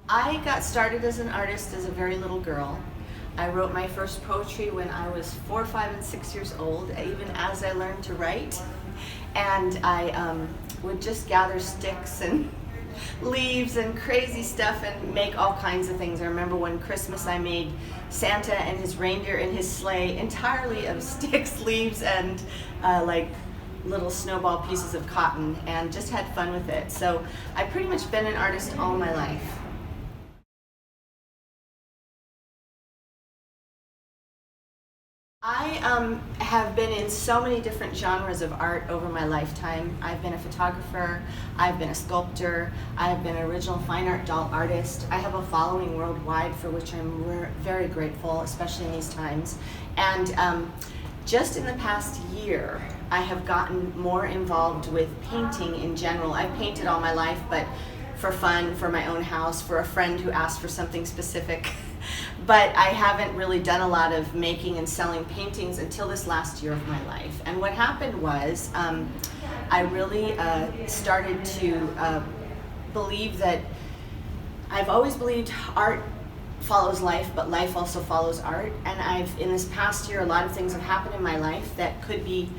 I got started as an artist as a very little girl. I wrote my first poetry when I was 4, 5, and 6 years old, even as I learned to write. And I would just gather sticks and leaves and crazy stuff and make all kinds of things. I remember one Christmas I made Santa and his reindeer in his sleigh entirely of sticks, leaves, and like little snowball pieces of cotton, and just had fun with it. So I've pretty much been an artist all my life. I have been in so many different genres of art over my lifetime. I've been a photographer, I've been a sculptor, I've been an original fine art doll artist. I have a following worldwide for which I'm very grateful, especially in these times. And just in the past year, I have gotten more involved with painting in general. I've painted all my life, but for fun, for my own house, for a friend who asked for something specific. But I haven't really done a lot of making and selling paintings until this last year of my life. And what happened was I really started to believe that I've always believed art follows life, but life also follows art. And in this past year, a lot of things have happened in my life that could be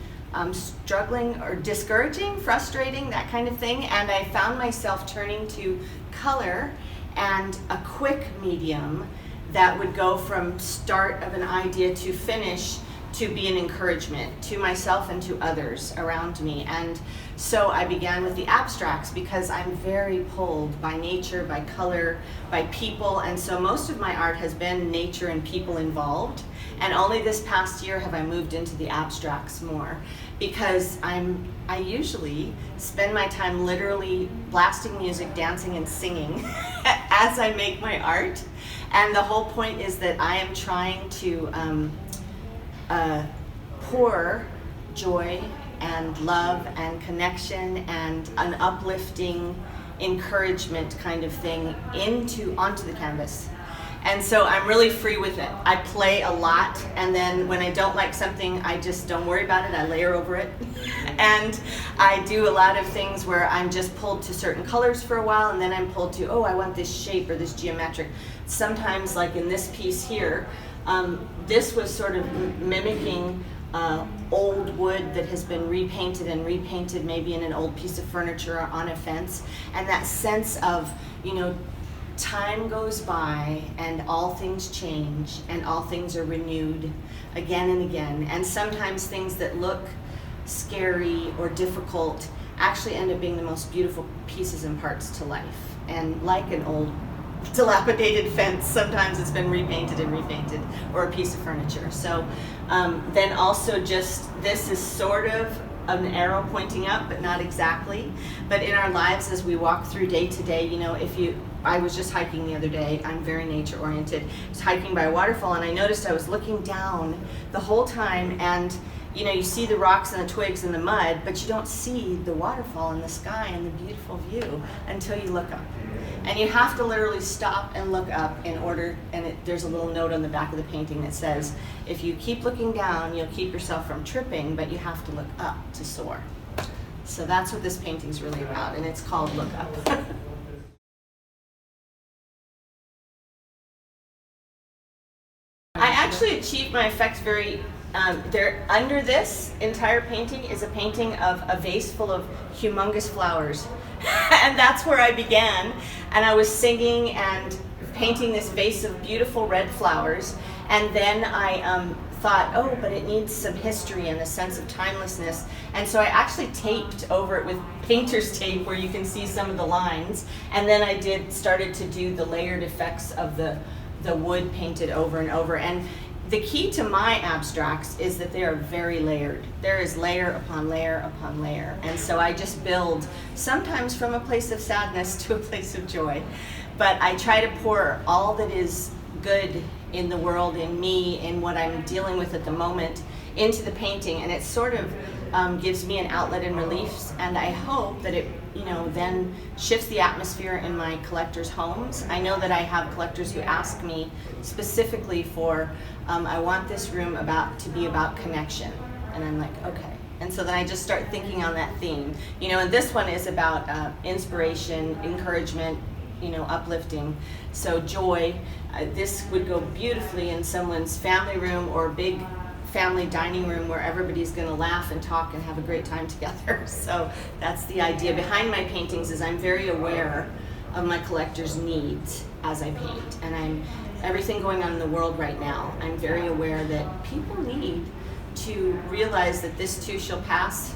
struggling or discouraging, frustrating, that kind of thing. And I found myself turning to color and a quick medium that would go from start of an idea to finish to be an encouragement to myself and to others around me. And so I began with the abstracts because I'm very pulled by nature, by color, by people, and so most of my art has been nature and people involved. And only this past year have I moved into the abstracts more, because I usually spend my time literally blasting music, dancing, and singing as I make my art. And the whole point is that I am trying to pour joy and love and connection and an uplifting encouragement kind of thing onto the canvas. And so I'm really free with it. I play a lot, and then when I don't like something, I just don't worry about it. I layer over it. And I do a lot of things where I'm just pulled to certain colors for a while, and then I'm pulled to, oh, I want this shape or this geometric. Sometimes, like in this piece here, this was sort of mimicking old wood that has been repainted and repainted, maybe in an old piece of furniture or on a fence. And that sense of, time goes by and all things change and all things are renewed again and again. And sometimes things that look scary or difficult actually end up being the most beautiful pieces and parts to life. And like an old dilapidated fence, sometimes it's been repainted and repainted, or a piece of furniture. So then also just, this is sort of an arrow pointing up, but not exactly. But in our lives as we walk through day to day, I was just hiking the other day. I'm very nature oriented. I was hiking by a waterfall, and I noticed I was looking down the whole time, and you see the rocks and the twigs and the mud, but you don't see the waterfall and the sky and the beautiful view until you look up. And you have to literally stop and look up in order, and there's a little note on the back of the painting that says, if you keep looking down, you'll keep yourself from tripping, but you have to look up to soar. So that's what this painting's really about, and it's called Look Up. I actually achieved my effects very, under this entire painting is a painting of a vase full of humongous flowers. And that's where I began. And I was singing and painting this vase of beautiful red flowers. And then I thought, oh, but it needs some history and a sense of timelessness. And so I actually taped over it with painter's tape where you can see some of the lines. And then I started to do the layered effects of the wood painted over and over. And the key to my abstracts is that they are very layered. There is layer upon layer upon layer. And so I just build, sometimes from a place of sadness to a place of joy. But I try to pour all that is good in the world, in me, in what I'm dealing with at the moment, into the painting. And it sort of gives me an outlet and relief. And I hope that it then shifts the atmosphere in my collectors' homes. I know that I have collectors who ask me specifically for, I want this room to be about connection. And I'm like, okay. And so then I just start thinking on that theme. And this one is about inspiration, encouragement, uplifting. So joy, this would go beautifully in someone's family room or big family dining room where everybody's going to laugh and talk and have a great time together. So that's the idea behind my paintings, is I'm very aware of my collector's needs as I paint. And everything going on in the world right now, I'm very aware that people need to realize that this too shall pass,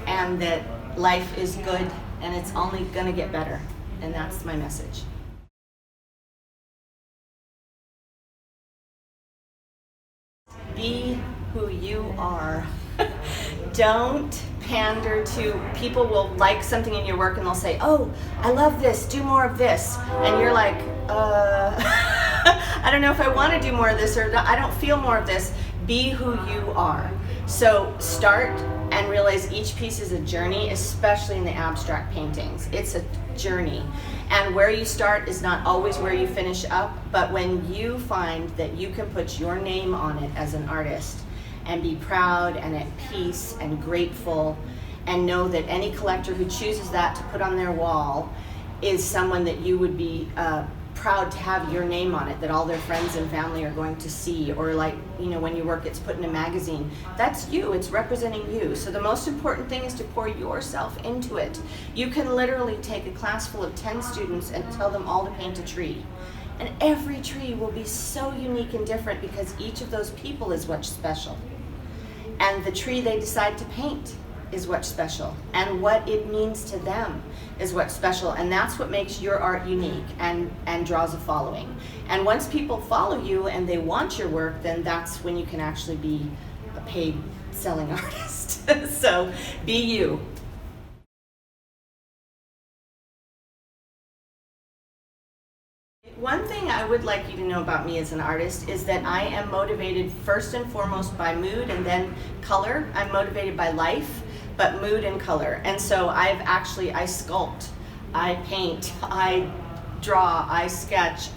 and that life is good and it's only going to get better. And that's my message. Be who you are. Don't pander to people. Will like something in your work and they'll say, oh, I love this, do more of this. And you're like, I don't know if I want to do more of this, or I don't feel more of this. Be who you are. So start and realize each piece is a journey, especially in the abstract paintings. It's a journey. And where you start is not always where you finish up, but when you find that you can put your name on it as an artist and be proud and at peace and grateful, and know that any collector who chooses that to put on their wall is someone that you would be proud to have your name on it, that all their friends and family are going to see, or like, when your work gets put in a magazine, that's you, it's representing you. So the most important thing is to pour yourself into it. You can literally take a class full of 10 students and tell them all to paint a tree. And every tree will be so unique and different, because each of those people is what's special. And the tree they decide to paint is what's special, and what it means to them is what's special. And that's what makes your art unique and draws a following. And once people follow you and they want your work, then that's when you can actually be a paid selling artist. So be you. One thing I would like you to know about me as an artist is that I am motivated first and foremost by mood and then color. I'm motivated by life, but mood and color. And so I sculpt, I paint, I draw, I sketch,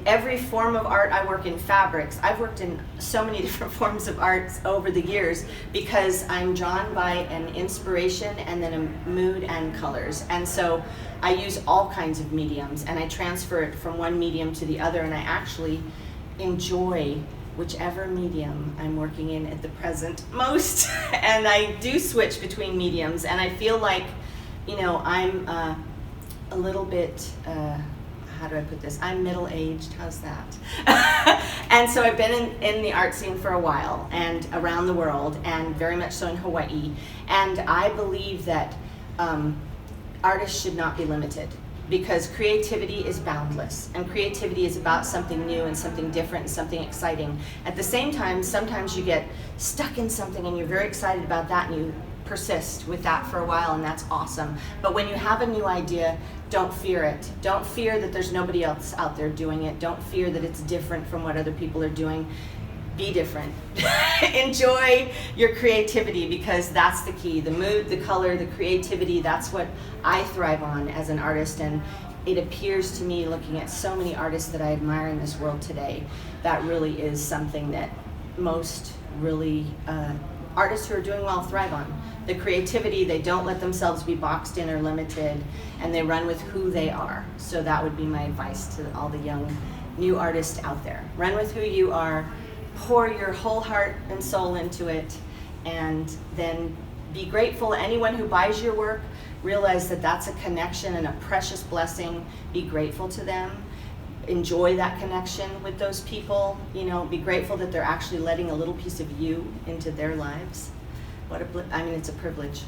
every form of art. I work in fabrics. I've worked in so many different forms of arts over the years, because I'm drawn by an inspiration and then a mood and colors. And so I use all kinds of mediums, and I transfer it from one medium to the other, and I actually enjoy whichever medium I'm working in at the present most. And I do switch between mediums, and I feel like, I'm a little bit, how do I put this? I'm middle-aged, how's that? And so I've been in the art scene for a while, and around the world, and very much so in Hawaii. And I believe that artists should not be limited, because creativity is boundless, and creativity is about something new and something different and something exciting. At the same time, sometimes you get stuck in something and you're very excited about that, and you persist with that for a while, and that's awesome. But when you have a new idea, don't fear it. Don't fear that there's nobody else out there doing it. Don't fear that it's different from what other people are doing. Be different. Enjoy your creativity, because that's the key. The mood, the color, the creativity, that's what I thrive on as an artist. And it appears to me, looking at so many artists that I admire in this world today, that really is something that most really artists who are doing well thrive on. The creativity, they don't let themselves be boxed in or limited, and they run with who they are. So that would be my advice to all the young new artists out there. Run with who you are, pour your whole heart and soul into it, and then be grateful. Anyone who buys your work, realize that that's a connection and a precious blessing. Be grateful to them. Enjoy that connection with those people. Be grateful that they're actually letting a little piece of you into their lives. It's a privilege.